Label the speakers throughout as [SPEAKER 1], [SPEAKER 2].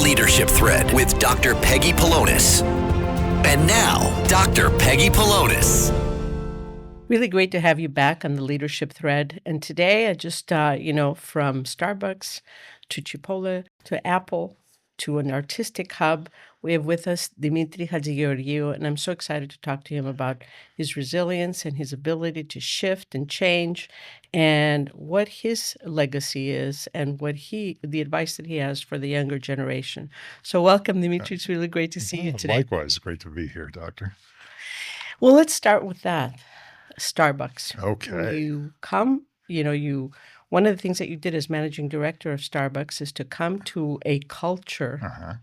[SPEAKER 1] Leadership Thread with Dr. Peggy Polonis. And now, Dr. Peggy Polonis.
[SPEAKER 2] Really great to have you back on the Leadership Thread. And today I just, from Starbucks to Chipotle to Apple to an artistic hub, we have with us Dimitri Hatzigiorgiou, and I'm so excited to talk to him about his resilience and his ability to shift and change and what his legacy is and the advice that he has for the younger generation. So welcome, Dimitri. It's really great to see you today.
[SPEAKER 3] Likewise. Great to be here, Doctor.
[SPEAKER 2] Well, let's start with that. Starbucks.
[SPEAKER 3] Okay.
[SPEAKER 2] You come, one of the things that you did as managing director of Starbucks is to come to a culture,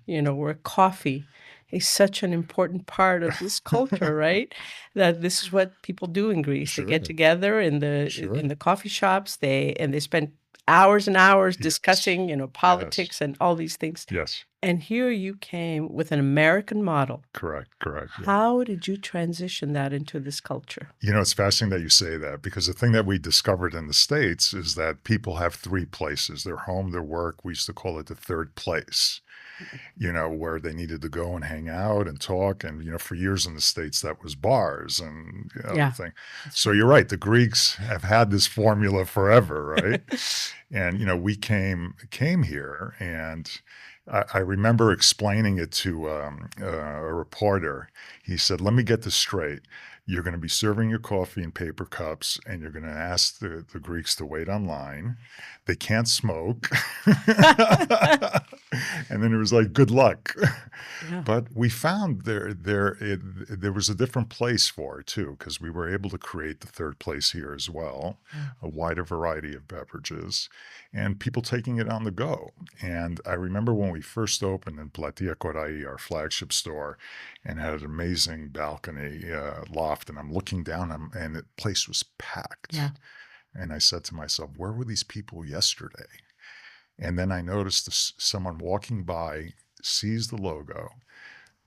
[SPEAKER 2] where coffee is such an important part of this culture, right? That this is what people do in Greece.
[SPEAKER 3] Sure.
[SPEAKER 2] They get together in the coffee shops, they spend hours and hours discussing, politics and all these things.
[SPEAKER 3] Yes.
[SPEAKER 2] And here you came with an American model.
[SPEAKER 3] Correct. Yeah.
[SPEAKER 2] How did you transition that into this culture?
[SPEAKER 3] It's fascinating that you say that, because the thing that we discovered in the States is that people have three places: their home, their work. We used to call it the third place, where they needed to go and hang out and talk. And, for years in the States, that was bars and everything. So you're right. The Greeks have had this formula forever, right? And, we came here, and I remember explaining it to a reporter. He said, let me get this straight. You're going to be serving your coffee in paper cups, and you're going to ask the Greeks to wait online. They can't smoke. And then it was like, good luck. Yeah. But we found there was a different place for it too, because we were able to create the third place here as well, a wider variety of beverages, and people taking it on the go. And I remember when we first opened in Platia Korai, our flagship store, and had an amazing balcony loft, and I'm looking down, and the place was packed.
[SPEAKER 2] Yeah.
[SPEAKER 3] And I said to myself, where were these people yesterday? And then I noticed someone walking by, sees the logo,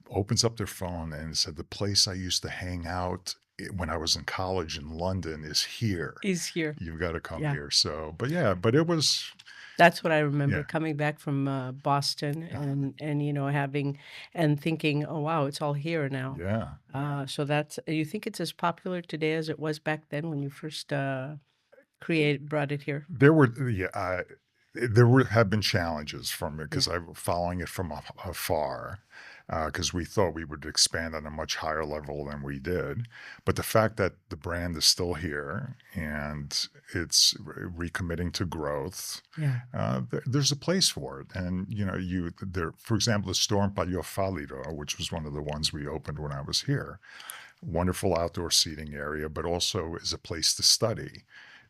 [SPEAKER 3] opens up their phone, and said, the place I used to hang out when I was in college in London is here. You've got to come here. So, but it was...
[SPEAKER 2] That's what I remember coming back from Boston and having and thinking, oh, wow, it's all here now.
[SPEAKER 3] Yeah.
[SPEAKER 2] So you think it's as popular today as it was back then when you first brought it here?
[SPEAKER 3] There have been challenges from it, because I was following it from afar, because we thought we would expand on a much higher level than we did. But the fact that the brand is still here and it's recommitting to growth, there's a place for it. And, for example, the store in Palio Fallido, which was one of the ones we opened when I was here, wonderful outdoor seating area, but also is a place to study.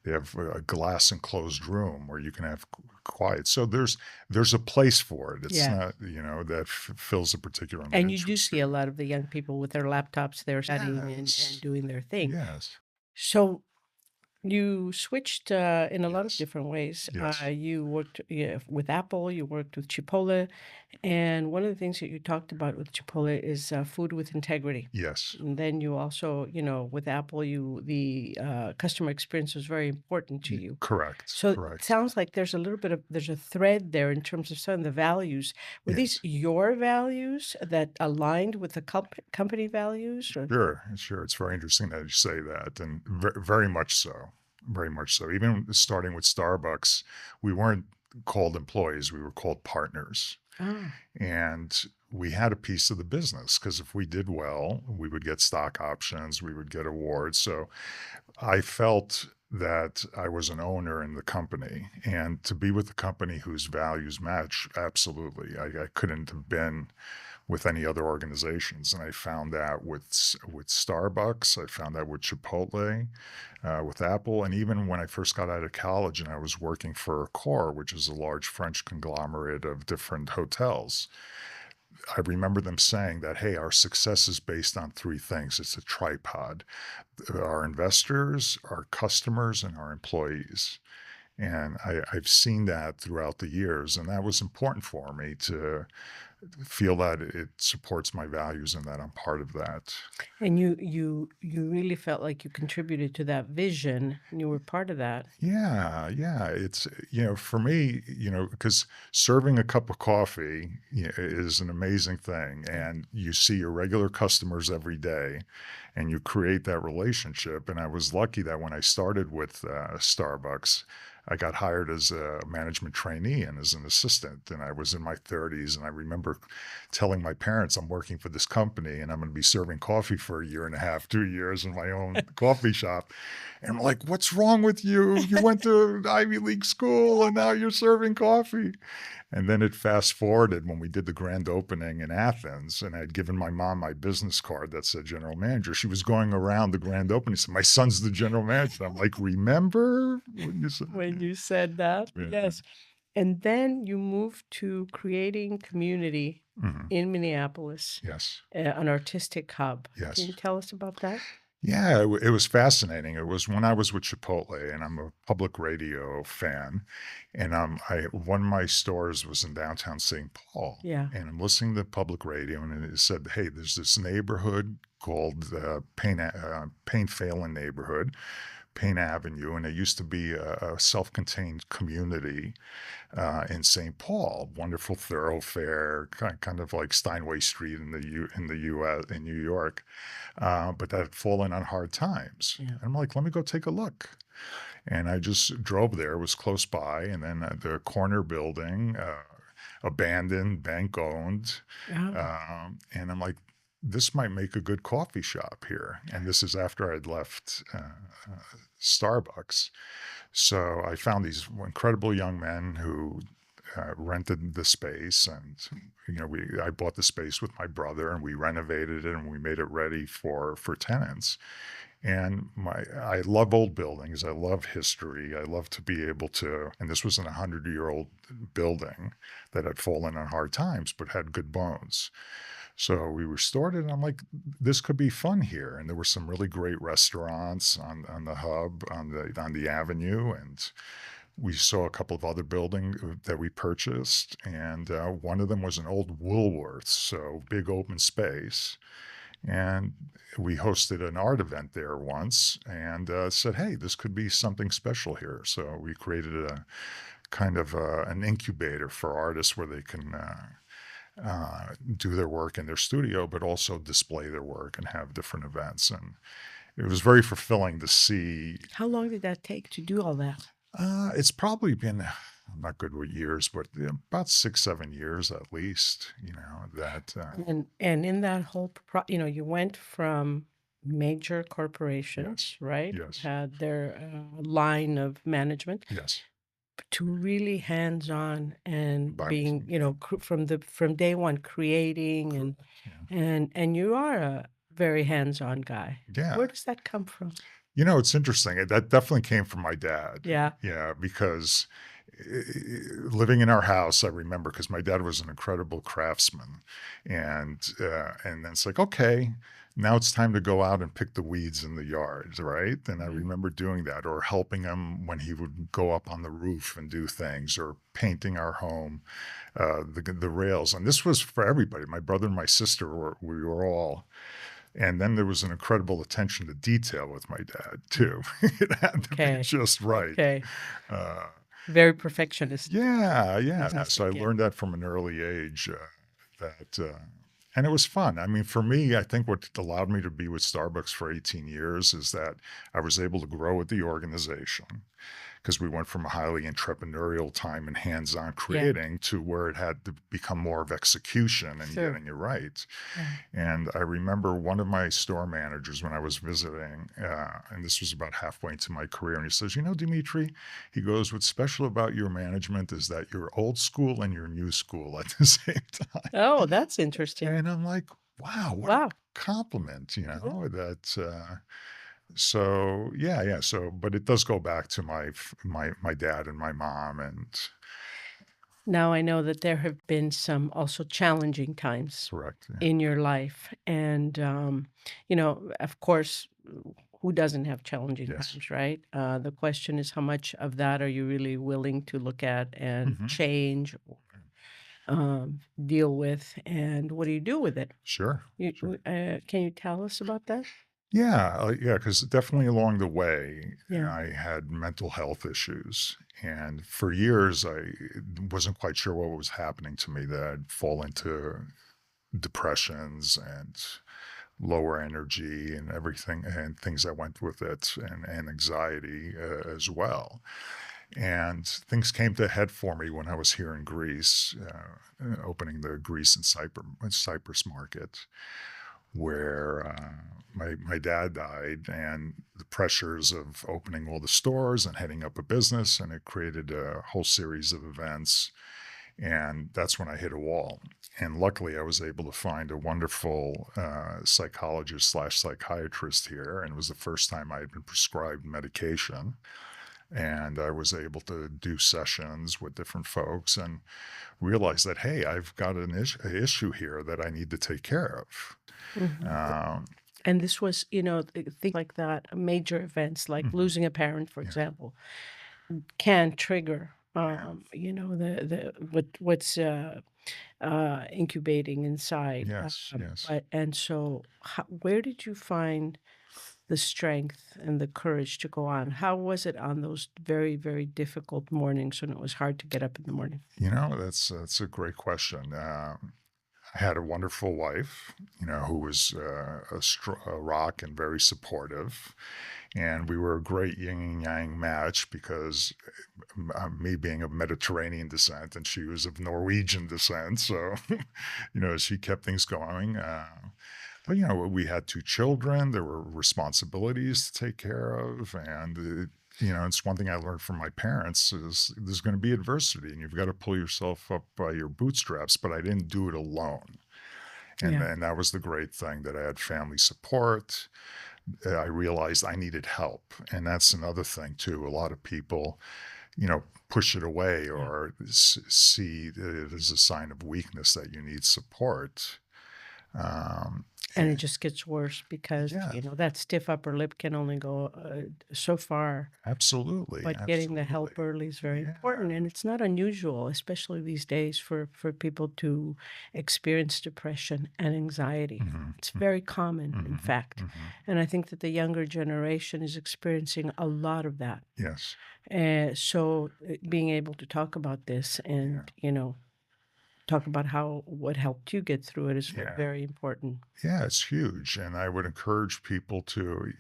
[SPEAKER 3] They have a glass enclosed room where you can have quiet. So there's a place for it. It's not, that fills a particular need.
[SPEAKER 2] And you do see a lot of the young people with their laptops there studying and doing their thing.
[SPEAKER 3] Yes.
[SPEAKER 2] So you switched in a lot of different ways.
[SPEAKER 3] Yes.
[SPEAKER 2] You worked with Apple, you worked with Chipotle, and one of the things that you talked about with Chipotle is food with integrity.
[SPEAKER 3] Yes.
[SPEAKER 2] And then you also, with Apple, the customer experience was very important to you.
[SPEAKER 3] Correct.
[SPEAKER 2] So
[SPEAKER 3] Correct.
[SPEAKER 2] It sounds like there's a thread there in terms of some of the values. Were these your values that aligned with the company values? Or?
[SPEAKER 3] Sure. It's very interesting that you say that, and very much so. Very much so. Even starting with Starbucks, we weren't called employees, we were called partners.
[SPEAKER 2] Oh.
[SPEAKER 3] And we had a piece of the business, because if we did well, we would get stock options, we would get awards. So I felt that I was an owner in the company, and to be with a company whose values match, absolutely. I couldn't have been with any other organizations. And I found that with Starbucks, I found that with Chipotle, with Apple. And even when I first got out of college and I was working for Accor, which is a large French conglomerate of different hotels, I remember them saying that, hey, our success is based on three things. It's a tripod: our investors, our customers, and our employees. And I've seen that throughout the years, and that was important for me to feel that it supports my values and that I'm part of that.
[SPEAKER 2] And you really felt like you contributed to that vision, and you were part of that.
[SPEAKER 3] Yeah, yeah. It's, for me, because serving a cup of coffee is an amazing thing. And you see your regular customers every day and you create that relationship. And I was lucky that when I started with Starbucks, I got hired as a management trainee and as an assistant. And I was in my 30s. And I remember telling my parents, I'm working for this company and I'm going to be serving coffee for a year and a half, 2 years in my own coffee shop. And I'm like, what's wrong with you? You went to Ivy League school and now you're serving coffee. And then it fast forwarded when we did the grand opening in Athens, and I had given my mom my business card that said general manager. She was going around the grand opening, said, my son's the general manager. I'm like, remember when you said,
[SPEAKER 2] When you said that,
[SPEAKER 3] yeah.
[SPEAKER 2] yes. And then you moved to creating community
[SPEAKER 3] Mhm.
[SPEAKER 2] in Minneapolis,
[SPEAKER 3] Yes.
[SPEAKER 2] an artistic hub. Can
[SPEAKER 3] Yes.
[SPEAKER 2] you tell us about that?
[SPEAKER 3] Yeah, it was fascinating. It was when I was with Chipotle, and I'm a public radio fan, and one of my stores was in downtown St. Paul,
[SPEAKER 2] Yeah.
[SPEAKER 3] and I'm listening to public radio, and it said, "Hey, there's this neighborhood called Payne Phelan neighborhood, Payne Avenue, and it used to be a self-contained community in St. Paul, wonderful thoroughfare, kind of like Steinway Street in the U.S. in New York, but that had fallen on hard times.
[SPEAKER 2] Yeah.
[SPEAKER 3] And I'm like, let me go take a look. And I just drove there. It was close by, and then the corner building, abandoned, bank owned,
[SPEAKER 2] Oh,
[SPEAKER 3] and I'm like, this might make a good coffee shop here. And this is after I'd left Starbucks. So I found these incredible young men who rented the space, and I bought the space with my brother, and we renovated it and we made it ready for tenants. And I love old buildings. I love history. I love to be able to. And this was an 100-year-old building that had fallen on hard times, but had good bones. So we restored it, and I'm like, this could be fun here. And there were some really great restaurants on the hub, on the avenue, and we saw a couple of other buildings that we purchased, and one of them was an old Woolworths, so big open space. And we hosted an art event there once, and said, hey, this could be something special here. So we created a kind of an incubator for artists where they can do their work in their studio, but also display their work and have different events. And it was very fulfilling to see.
[SPEAKER 2] how long did that take to do all that?
[SPEAKER 3] It's probably been, I'm not good with years, but about 6, 7 years at least, that,
[SPEAKER 2] And in that whole you went from major corporations,
[SPEAKER 3] yes,
[SPEAKER 2] right?
[SPEAKER 3] yes,
[SPEAKER 2] Had their line of management
[SPEAKER 3] yes,
[SPEAKER 2] to really hands-on and
[SPEAKER 3] by
[SPEAKER 2] being,
[SPEAKER 3] myself.
[SPEAKER 2] from day one creating
[SPEAKER 3] Yeah.
[SPEAKER 2] and you are a very hands-on guy.
[SPEAKER 3] Yeah.
[SPEAKER 2] Where does that come from?
[SPEAKER 3] It's interesting. That definitely came from my dad.
[SPEAKER 2] Yeah.
[SPEAKER 3] Yeah, because living in our house, I remember because my dad was an incredible craftsman, and then it's like, okay, now it's time to go out and pick the weeds in the yard, right? And I remember doing that, or helping him when he would go up on the roof and do things, or painting our home, the rails. And this was for everybody. My brother and my sister we were all. And then there was an incredible attention to detail with my dad too. It had to be
[SPEAKER 2] Okay.
[SPEAKER 3] just right.
[SPEAKER 2] Okay.
[SPEAKER 3] Uh,
[SPEAKER 2] Very perfectionist.
[SPEAKER 3] yeah, yeah. So I
[SPEAKER 2] Fantastic, yeah.
[SPEAKER 3] learned that from an early age. And it was fun. I mean, for me, I think what allowed me to be with Starbucks for 18 years is that I was able to grow with the organization, because we went from a highly entrepreneurial time and hands-on creating to where it had to become more of execution and
[SPEAKER 2] Sure.
[SPEAKER 3] getting it right.
[SPEAKER 2] Yeah.
[SPEAKER 3] And I remember one of my store managers when I was visiting, and this was about halfway into my career, and he says, Dimitri, he goes, what's special about your management is that you're old school and you're new school at the same time.
[SPEAKER 2] Oh, that's interesting.
[SPEAKER 3] And I'm like, wow, what
[SPEAKER 2] Wow.
[SPEAKER 3] a compliment, so yeah. So, but it does go back to my dad and my mom, and
[SPEAKER 2] Now I know that there have been some also challenging times
[SPEAKER 3] correct. Yeah.
[SPEAKER 2] in your life. And, of course, who doesn't have challenging
[SPEAKER 3] Yes.
[SPEAKER 2] times, right? The question is how much of that are you really willing to look at and
[SPEAKER 3] Hmm.
[SPEAKER 2] change, deal with, and what do you do with it?
[SPEAKER 3] Sure. Sure.
[SPEAKER 2] Can you tell us about that?
[SPEAKER 3] Yeah, because definitely along the way,
[SPEAKER 2] Yeah.
[SPEAKER 3] I had mental health issues. And for years, I wasn't quite sure what was happening to me, that I'd fall into depressions and lower energy and everything, and things that went with it, and anxiety as well. And things came to a head for me when I was here in Greece, opening the Greece and Cyprus market, where my dad died, and the pressures of opening all the stores and heading up a business, and it created a whole series of events. And that's when I hit a wall. And luckily, I was able to find a wonderful psychologist slash psychiatrist here. And it was the first time I had been prescribed medication. And I was able to do sessions with different folks and realize that, hey, I've got an issue here that I need to take care of.
[SPEAKER 2] Mhm.
[SPEAKER 3] Um,
[SPEAKER 2] And this was, things like that, major events like
[SPEAKER 3] mhm,
[SPEAKER 2] losing a parent, for
[SPEAKER 3] yeah,
[SPEAKER 2] example, can trigger,
[SPEAKER 3] yeah,
[SPEAKER 2] what's incubating inside.
[SPEAKER 3] yes, yes.
[SPEAKER 2] Where did you find the strength and the courage to go on? How was it on those very, very difficult mornings when it was hard to get up in the morning?
[SPEAKER 3] That's a great question. I had a wonderful wife, who was a rock and very supportive. And we were a great yin and yang match because me being of Mediterranean descent and she was of Norwegian descent. So, she kept things going. But we had two children. There were responsibilities to take care of. And, it's one thing I learned from my parents is there's going to be adversity and you've got to pull yourself up by your bootstraps. But I didn't do it alone. And
[SPEAKER 2] Yeah.
[SPEAKER 3] then that was the great thing, that I had family support. I realized I needed help. And that's another thing too. A lot of people, push it away
[SPEAKER 2] Yeah.
[SPEAKER 3] or see it as a sign of weakness that you need support. Um,
[SPEAKER 2] And it just gets worse because,
[SPEAKER 3] yeah,
[SPEAKER 2] that stiff upper lip can only go so far.
[SPEAKER 3] absolutely.
[SPEAKER 2] But getting the
[SPEAKER 3] Absolutely.
[SPEAKER 2] help early is very
[SPEAKER 3] Yeah.
[SPEAKER 2] important, and it's not unusual, especially these days, for people to experience depression and anxiety.
[SPEAKER 3] Hmm.
[SPEAKER 2] It's very common, in
[SPEAKER 3] Hmm.
[SPEAKER 2] fact,
[SPEAKER 3] Hmm.
[SPEAKER 2] and I think that the younger generation is experiencing a lot of that.
[SPEAKER 3] Yes.
[SPEAKER 2] Being able to talk about this
[SPEAKER 3] Yeah.
[SPEAKER 2] and, talk about what helped you get through it is
[SPEAKER 3] Yeah.
[SPEAKER 2] very important.
[SPEAKER 3] Yeah, it's huge. And I would encourage people to,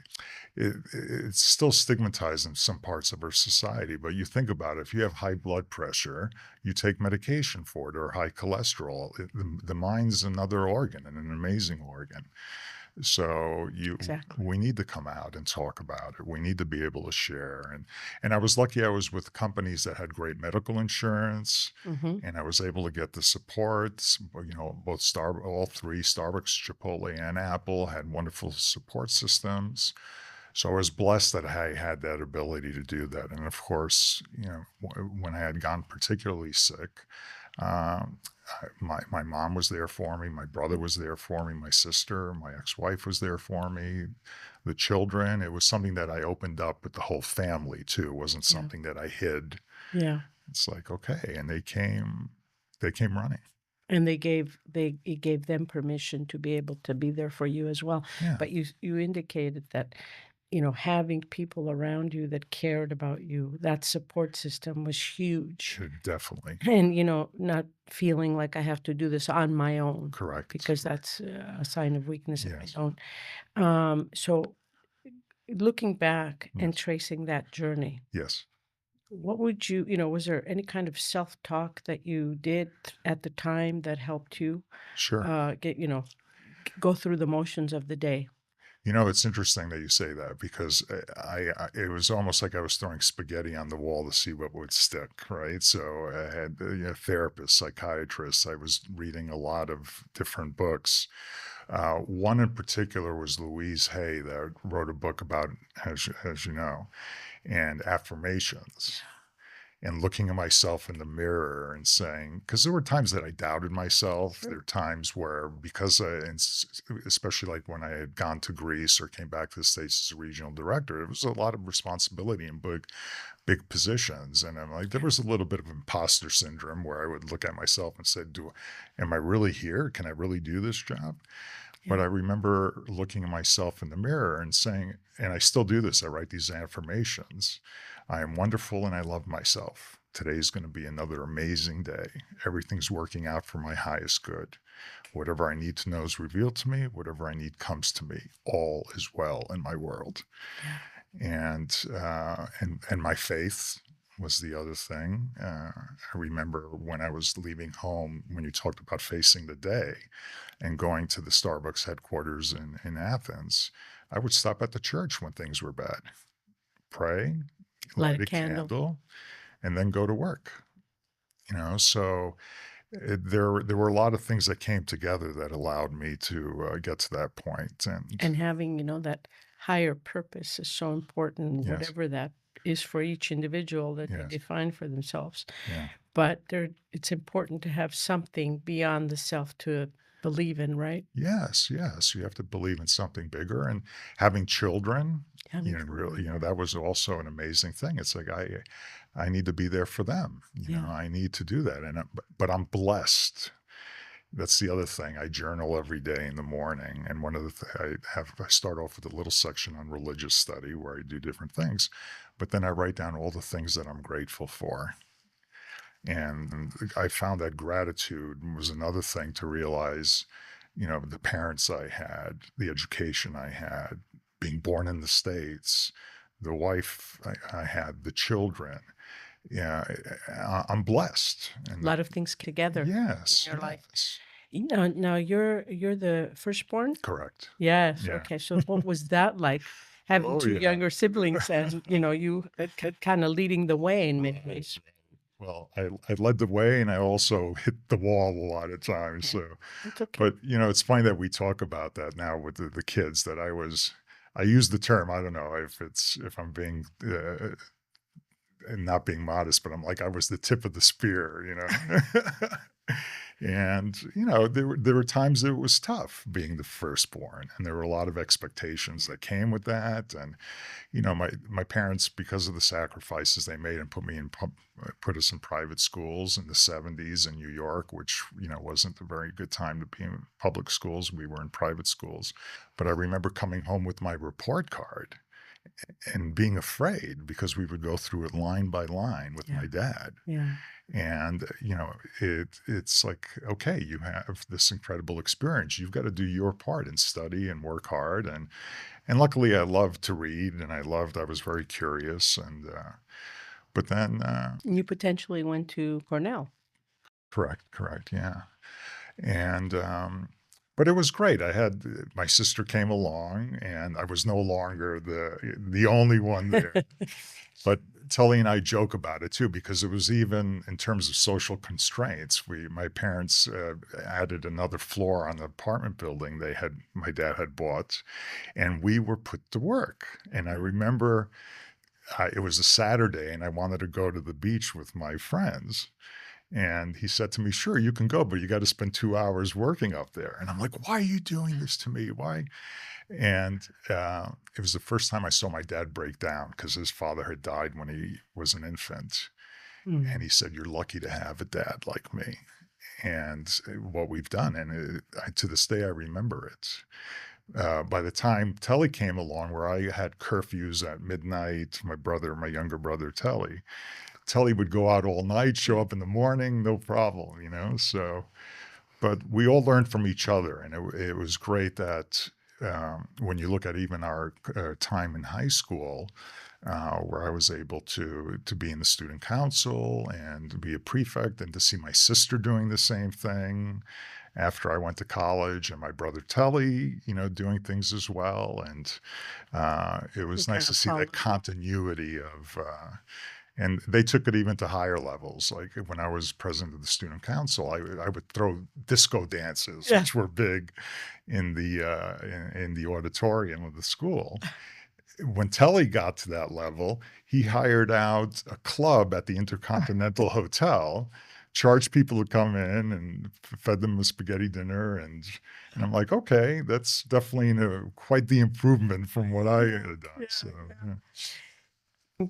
[SPEAKER 3] it's still stigmatized in some parts of our society, but you think about it, if you have high blood pressure, you take medication for it, or high cholesterol. The mind's another organ, and an amazing organ. So
[SPEAKER 2] Exactly.
[SPEAKER 3] we need to come out and talk about it. We need to be able to share. And I was lucky I was with companies that had great medical insurance,
[SPEAKER 2] Mhm.
[SPEAKER 3] and I was able to get the support. All three, Starbucks, Chipotle, and Apple, had wonderful support systems. So I was blessed that I had that ability to do that. And of course, when I had gone particularly sick, um, my mom was there for me. My brother was there for me. My sister, my ex-wife was there for me. The children. It was something that I opened up with the whole family too. It wasn't
[SPEAKER 2] Yeah.
[SPEAKER 3] something that I hid.
[SPEAKER 2] Yeah.
[SPEAKER 3] It's like, okay. And they came running.
[SPEAKER 2] And it gave them permission to be able to be there for you as well.
[SPEAKER 3] Yeah,
[SPEAKER 2] But you indicated that, having people around you that cared about you, that support system was huge.
[SPEAKER 3] definitely.
[SPEAKER 2] And, not feeling like I have to do this on my own
[SPEAKER 3] Correct.
[SPEAKER 2] because that's a sign of weakness if I
[SPEAKER 3] Yes.
[SPEAKER 2] don't. So looking back and
[SPEAKER 3] Yes.
[SPEAKER 2] tracing that journey,
[SPEAKER 3] Yes.
[SPEAKER 2] what would was there any kind of self-talk that you did at the time that helped you
[SPEAKER 3] Sure.
[SPEAKER 2] go through the motions of the day?
[SPEAKER 3] It's interesting that you say that, because it was almost like I was throwing spaghetti on the wall to see what would stick, right? So I had therapists, psychiatrists. I was reading a lot of different books. One in particular was Louise Hay, that wrote a book about, as you know, and affirmations. and looking at myself in the mirror and saying, because there were times that I doubted myself.
[SPEAKER 2] Sure.
[SPEAKER 3] There were times where, because especially like when I had gone to Greece or came back to the States as a regional director, it was a lot of responsibility and big positions. And I'm like, there was a little bit of imposter syndrome where I would look at myself and say, am I really here? Can I really do this job? But
[SPEAKER 2] Yeah.
[SPEAKER 3] I remember looking at myself in the mirror and saying, and I still do this, I write these affirmations. I am wonderful and I love myself. Today's going to be another amazing day. Everything's working out for my highest good. Whatever I need to know is revealed to me. Whatever I need comes to me. All is well in my world.
[SPEAKER 2] Yeah.
[SPEAKER 3] And my faith was the other thing. I remember when I was leaving home, when you talked about facing the day and going to the Starbucks headquarters in Athens, I would stop at the church when things were bad, pray,
[SPEAKER 2] Light
[SPEAKER 3] light
[SPEAKER 2] a
[SPEAKER 3] a
[SPEAKER 2] candle.
[SPEAKER 3] candle, and then go to work. So there were a lot of things that came together that allowed me to get to that point. And
[SPEAKER 2] And having, that higher purpose is so important,
[SPEAKER 3] yes,
[SPEAKER 2] whatever that is for each individual that they
[SPEAKER 3] yes,
[SPEAKER 2] define for themselves.
[SPEAKER 3] yeah.
[SPEAKER 2] But it's important to have something beyond the self to believe in, right?
[SPEAKER 3] Yes, yes. You have to believe in something bigger, and having children,
[SPEAKER 2] Having
[SPEAKER 3] really,
[SPEAKER 2] children, yeah.
[SPEAKER 3] that was also an amazing thing. It's like I need to be there for them.
[SPEAKER 2] Yeah.
[SPEAKER 3] I need to do that, but I'm blessed. That's the other thing. I journal every day in the morning, and one of the I start off with a little section on religious study where I do different things, but then I write down all the things that I'm grateful for. And I found that gratitude was another thing to realize, the parents I had, the education I had, being born in the States, the wife I had, the children. Yeah, I'm blessed.
[SPEAKER 2] A lot of things together in
[SPEAKER 3] Yes,
[SPEAKER 2] your life.
[SPEAKER 3] yes,
[SPEAKER 2] Now you're the firstborn?
[SPEAKER 3] correct.
[SPEAKER 2] Yes.
[SPEAKER 3] Yeah.
[SPEAKER 2] Okay. So what was that like, having
[SPEAKER 3] Oh,
[SPEAKER 2] two
[SPEAKER 3] yeah.
[SPEAKER 2] younger siblings and, you kind of leading the way in many ways?
[SPEAKER 3] Well, I led the way and I also hit the wall a lot of times.
[SPEAKER 2] Okay.
[SPEAKER 3] So,
[SPEAKER 2] It's okay.
[SPEAKER 3] but it's funny that we talk about that now with the kids that I use the term, I don't know if I'm being, and not being modest, but I'm like, I was the tip of the spear. And, there were times it was tough being the firstborn, and there were a lot of expectations that came with that. And, my parents, because of the sacrifices they made and put us in private schools in the 70s in New York, which, wasn't a very good time to be in public schools. We were in private schools. But I remember coming home with my report card and being afraid because we would go through it line by line with
[SPEAKER 2] Yeah.
[SPEAKER 3] my dad.
[SPEAKER 2] Yeah.
[SPEAKER 3] And, it's like, okay, you have this incredible experience. You've got to do your part and study and work hard. And luckily I loved to read and I was very curious. But then,
[SPEAKER 2] You potentially went to Cornell.
[SPEAKER 3] correct. Yeah. And, but it was great. My sister came along and I was no longer the only one there. But Tully and I joke about it too, because it was even in terms of social constraints. My parents added another floor on the apartment building my dad had bought, and we were put to work. And I remember it was a Saturday, and I wanted to go to the beach with my friends. And he said to me, "Sure, you can go, but you got to spend 2 hours working up there." And I'm like, "Why are you doing this to me? Why?" And it was the first time I saw my dad break down because his father had died when he was an infant. And he said, "You're lucky to have a dad like me." And what we've done, and to this day, I remember it. By the time Telly came along, where I had curfews at midnight, my younger brother, Telly would go out all night, show up in the morning, no problem. So, but we all learned from each other. And it was great that when you look at even our time in high school, where I was able to be in the student council and to be a prefect and to see my sister doing the same thing after I went to college, and my brother Telly, doing things as well. And it was
[SPEAKER 2] You
[SPEAKER 3] nice
[SPEAKER 2] kind
[SPEAKER 3] to
[SPEAKER 2] of
[SPEAKER 3] see that
[SPEAKER 2] followed.
[SPEAKER 3] continuity of, and they took it even to higher levels. Like when I was president of the student council, I would throw disco dances,
[SPEAKER 2] Yeah.
[SPEAKER 3] which were big in the auditorium of the school. when Telly got to that level, he hired out a club at the Intercontinental Hotel, charged people to come in and fed them a spaghetti dinner. And I'm like, okay, that's definitely quite the improvement from what I had done.
[SPEAKER 2] Yeah,
[SPEAKER 3] So,
[SPEAKER 2] yeah.
[SPEAKER 3] yeah.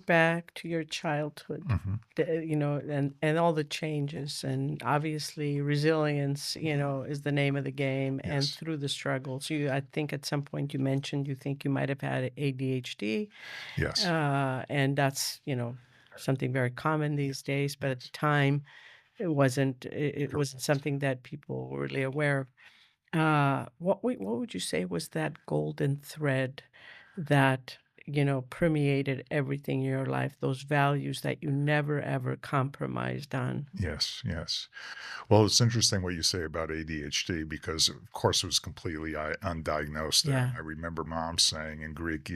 [SPEAKER 2] Back to your childhood,
[SPEAKER 3] Mhm.
[SPEAKER 2] and all the changes, and obviously resilience, is the name of the game. And
[SPEAKER 3] Yes.
[SPEAKER 2] through the struggles, I think at some point you mentioned you think you might have had ADHD,
[SPEAKER 3] Yes.
[SPEAKER 2] and that's, something very common these days. But at the
[SPEAKER 3] Yes.
[SPEAKER 2] time, it wasn't
[SPEAKER 3] Correct.
[SPEAKER 2] something that people were really aware of. What would you say was that golden thread that, permeated everything in your life, those values that you never ever compromised on?
[SPEAKER 3] Yes. Yes. Well, it's interesting what you say about ADHD because, of course, it was completely undiagnosed then.
[SPEAKER 2] Yeah.
[SPEAKER 3] I remember mom saying in Greek,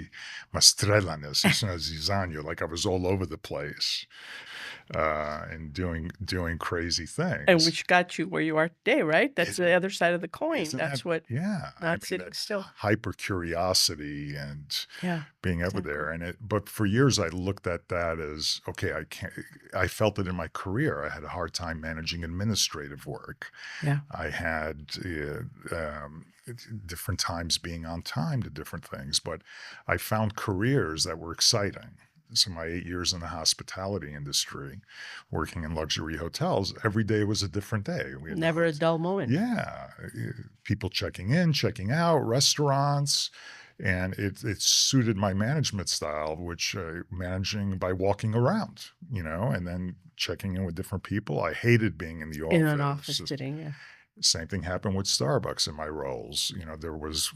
[SPEAKER 3] "Mastrellanes," zizanyo, like I was all over the place and doing crazy
[SPEAKER 2] And
[SPEAKER 3] things.
[SPEAKER 2] which got you where you are today, right? That's
[SPEAKER 3] It,
[SPEAKER 2] the other side of the coin.
[SPEAKER 3] isn't that,
[SPEAKER 2] That's what
[SPEAKER 3] yeah, I
[SPEAKER 2] not
[SPEAKER 3] mean,
[SPEAKER 2] sitting
[SPEAKER 3] that
[SPEAKER 2] still.
[SPEAKER 3] hyper curiosity and
[SPEAKER 2] Yeah,
[SPEAKER 3] being ever
[SPEAKER 2] exactly.
[SPEAKER 3] there. But for years, I looked at that as, okay, I felt it in my career. I had a hard time managing administrative work.
[SPEAKER 2] Yeah.
[SPEAKER 3] I had different times being on time to different things, but I found careers that were exciting. So my 8 years in the hospitality industry, working in luxury hotels, every day was a different day. We had
[SPEAKER 2] Never a dull moment.
[SPEAKER 3] yeah, people checking in, checking out, restaurants, and it suited my management style, which managing by walking around, and then checking in with different people. I hated being in the
[SPEAKER 2] In an
[SPEAKER 3] office.
[SPEAKER 2] office sitting, yeah.
[SPEAKER 3] Same thing happened with Starbucks in my roles. There was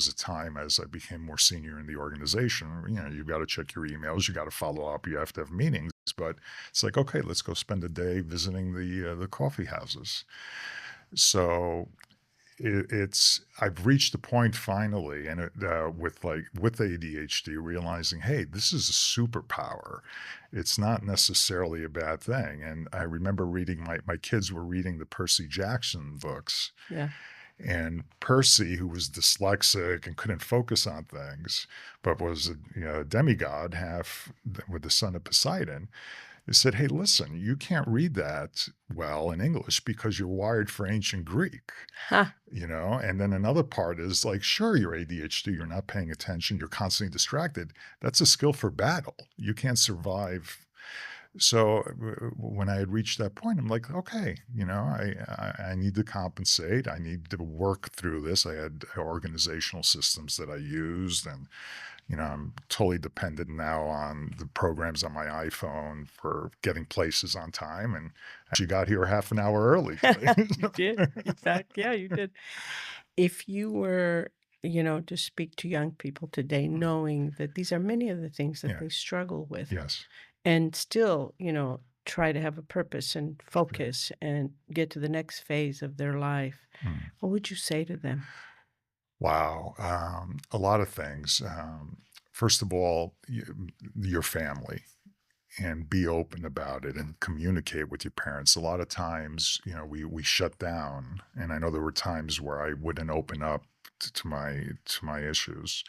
[SPEAKER 3] a time as I became more senior in the organization, you've got to check your emails, you got to follow up, you have to have meetings. But it's like, okay, let's go spend a day visiting the coffee houses. So I've reached the point finally, and with ADHD, realizing, hey, this is a superpower. It's not necessarily a bad thing. And I remember reading my kids were reading the Percy Jackson books,
[SPEAKER 2] Yeah.
[SPEAKER 3] and Percy, who was dyslexic and couldn't focus on things, but was a demigod, half with the son of Poseidon. They said, hey, listen, you can't read that well in English because you're wired for ancient Greek,
[SPEAKER 2] Ha.
[SPEAKER 3] And then another part is like, sure, you're ADHD, you're not paying attention, you're constantly distracted. That's a skill for battle. You can't survive. So when I had reached that point, I'm like, okay, I need to compensate. I need to work through this. I had organizational systems that I used, and I'm totally dependent now on the programs on my iPhone for getting places on time. And she got here half an hour early today.
[SPEAKER 2] You did. In fact, yeah, you did. If you were, to speak to young people today, knowing that these are many of the things that
[SPEAKER 3] Yeah.
[SPEAKER 2] they struggle with,
[SPEAKER 3] Yes.
[SPEAKER 2] and still, try to have a purpose and
[SPEAKER 3] Sure.
[SPEAKER 2] focus and get to the next phase of their life,
[SPEAKER 3] Mm.
[SPEAKER 2] what would you say to them?
[SPEAKER 3] Wow. A lot of things. First of all, your family, and be open about it and communicate with your parents. A lot of times, we shut down, and I know there were times where I wouldn't open up to my issues.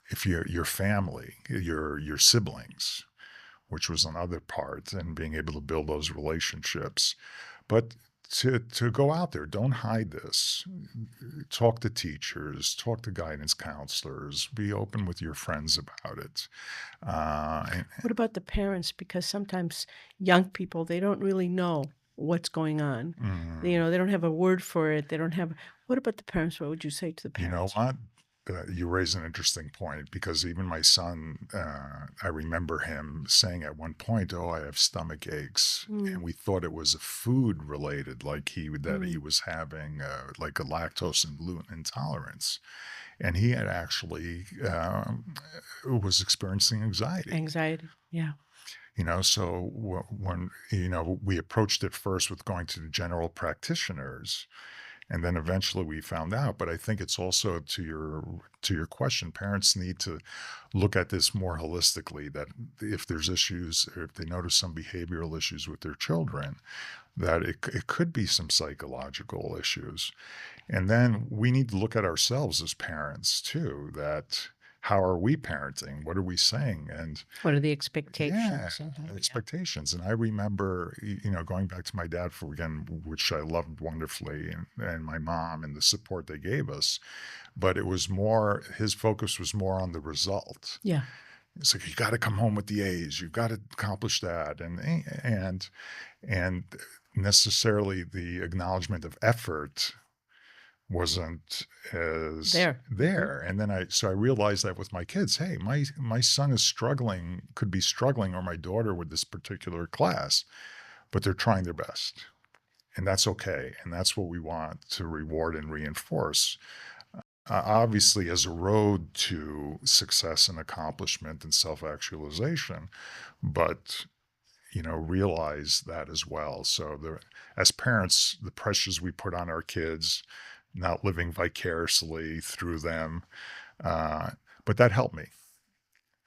[SPEAKER 3] If your family, your siblings, which was another part, and being able to build those relationships, but to go out there, don't hide this. Talk to teachers, talk to guidance counselors, be open with your friends about it. And,
[SPEAKER 2] What about the parents? Because sometimes young people, they don't really know what's going on.
[SPEAKER 3] mm,
[SPEAKER 2] They don't have a word for it. They don't have. What about the parents? What would you say to the
[SPEAKER 3] You know
[SPEAKER 2] parents?
[SPEAKER 3] what? You raise an interesting point because even my son, I remember him saying at one point, "Oh, I have stomach aches,"
[SPEAKER 2] Mm,
[SPEAKER 3] and we thought it was a food related, like he
[SPEAKER 2] mm.
[SPEAKER 3] was having like a lactose and gluten intolerance, and he had actually was experiencing anxiety.
[SPEAKER 2] Anxiety. Yeah.
[SPEAKER 3] So when we approached it first with going to the general practitioners, and then eventually we found out. But I think it's also to your question, parents need to look at this more holistically, that if there's issues or if they notice some behavioral issues with their children, that it could be some psychological issues. And then we need to look at ourselves as parents too, that how are we parenting? What are we saying? And
[SPEAKER 2] What are the
[SPEAKER 3] yeah,
[SPEAKER 2] expectations? Yeah.
[SPEAKER 3] expectations. And I remember, going back to my dad for again, which I loved wonderfully, and my mom and the support they gave us. But it was more, his focus was more on the result.
[SPEAKER 2] Yeah.
[SPEAKER 3] It's like, you got to come home with the A's. You've got to accomplish that. And necessarily the acknowledgement of effort wasn't as
[SPEAKER 2] There.
[SPEAKER 3] there. And then I realized that with my kids, hey, my son is struggling, could be struggling, or my daughter with this particular class, but they're trying their best. And that's okay. And that's what we want to reward and reinforce. Obviously, as a road to success and accomplishment and self-actualization, but realize that as well. So as parents, the pressures we put on our kids, not living vicariously through them, but that helped me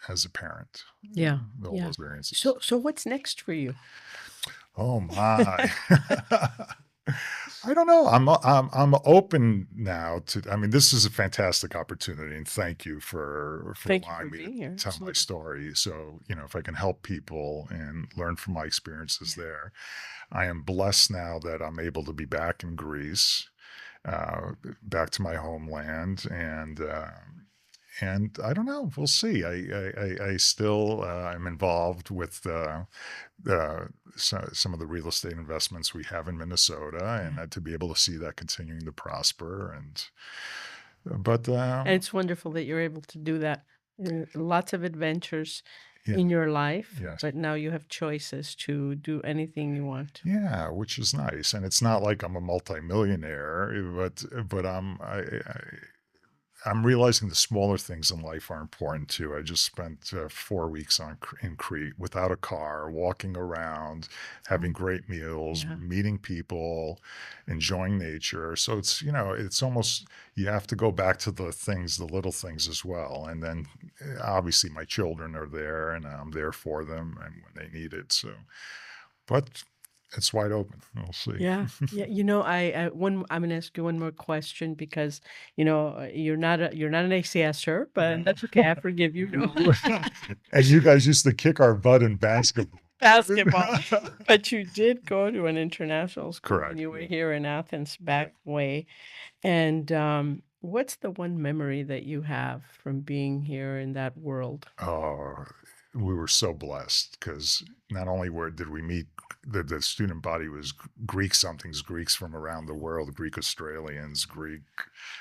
[SPEAKER 3] as a parent.
[SPEAKER 2] Yeah.
[SPEAKER 3] All
[SPEAKER 2] Yeah.
[SPEAKER 3] those experiences.
[SPEAKER 2] So what's next for you?
[SPEAKER 3] Oh my. I don't know. I'm open now to. I mean, this is a fantastic opportunity, and thank you for
[SPEAKER 2] Thank you
[SPEAKER 3] allowing
[SPEAKER 2] for
[SPEAKER 3] me
[SPEAKER 2] being
[SPEAKER 3] to
[SPEAKER 2] here.
[SPEAKER 3] tell my
[SPEAKER 2] Absolutely.
[SPEAKER 3] story. So, if I can help people and learn from my experiences there, I am blessed now that I'm able to be back in Greece, back to my homeland, and I don't know. We'll see. I still am involved with some of the real estate investments we have in Minnesota, and to be able to see that continuing to prosper. But
[SPEAKER 2] And it's wonderful that you're able to do that. Lots of adventures
[SPEAKER 3] yeah,
[SPEAKER 2] in your life,
[SPEAKER 3] yes,
[SPEAKER 2] but now you have choices to do anything you want to.
[SPEAKER 3] yeah, which is nice. And it's not like I'm a multimillionaire, but I'm realizing the smaller things in life are important too. I just spent 4 weeks in Crete without a car, walking around, having great meals,
[SPEAKER 2] Yeah.
[SPEAKER 3] meeting people, enjoying nature. So it's almost, you have to go back to the things, the little things as well. And then obviously my children are there and I'm there for them and when they need it. So, but it's wide open. We'll see.
[SPEAKER 2] Yeah. Yeah. I'm going to ask you one more question because, you're not an ACSer, but that's okay. I forgive you. No.
[SPEAKER 3] And you guys used to kick our butt in basketball.
[SPEAKER 2] Basketball. But you did go to an international school when
[SPEAKER 3] Correct.
[SPEAKER 2] you were here in Athens back way. And what's the one memory that you have from being here in that world?
[SPEAKER 3] Oh, we were so blessed because not only did we meet, the student body was Greek somethings, Greeks from around the world, Greek Australians, Greek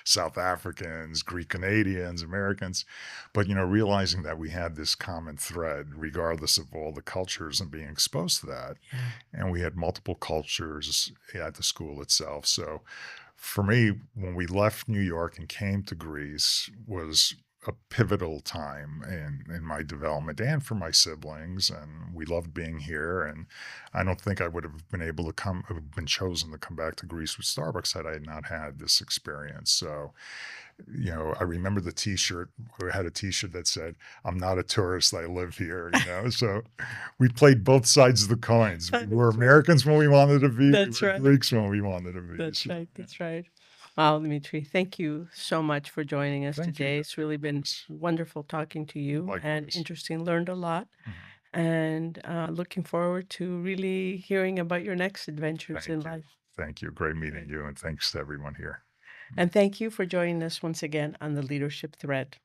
[SPEAKER 3] South Africans, Greek Canadians, Americans, but realizing that we had this common thread, regardless of all the cultures and being exposed to that.
[SPEAKER 2] Yeah.
[SPEAKER 3] And we had multiple cultures at the school itself. So for me, when we left New York and came to Greece was a pivotal time in my development and for my siblings. And we loved being here. And I don't think I would have been able to have been chosen to come back to Greece with Starbucks had I not had this experience. So, I remember the t-shirt, we had a t-shirt that said, "I'm not a tourist, I live here," So we played both sides of the coins. We were Americans when we wanted to be,
[SPEAKER 2] That's
[SPEAKER 3] we were
[SPEAKER 2] right.
[SPEAKER 3] Greeks when we wanted to be.
[SPEAKER 2] That's
[SPEAKER 3] So,
[SPEAKER 2] right. That's right. Wow, Dimitri, thank you so much for joining us
[SPEAKER 3] Thank you,
[SPEAKER 2] today. It's really been
[SPEAKER 3] Yes.
[SPEAKER 2] wonderful talking to you and
[SPEAKER 3] Likewise.
[SPEAKER 2] interesting, learned a lot,
[SPEAKER 3] Mhm.
[SPEAKER 2] and looking forward to really hearing about your next adventures in
[SPEAKER 3] Thank you.
[SPEAKER 2] life.
[SPEAKER 3] Thank you. Great meeting you. And thanks to everyone here.
[SPEAKER 2] And thank you for joining us once again on the Leadership Thread.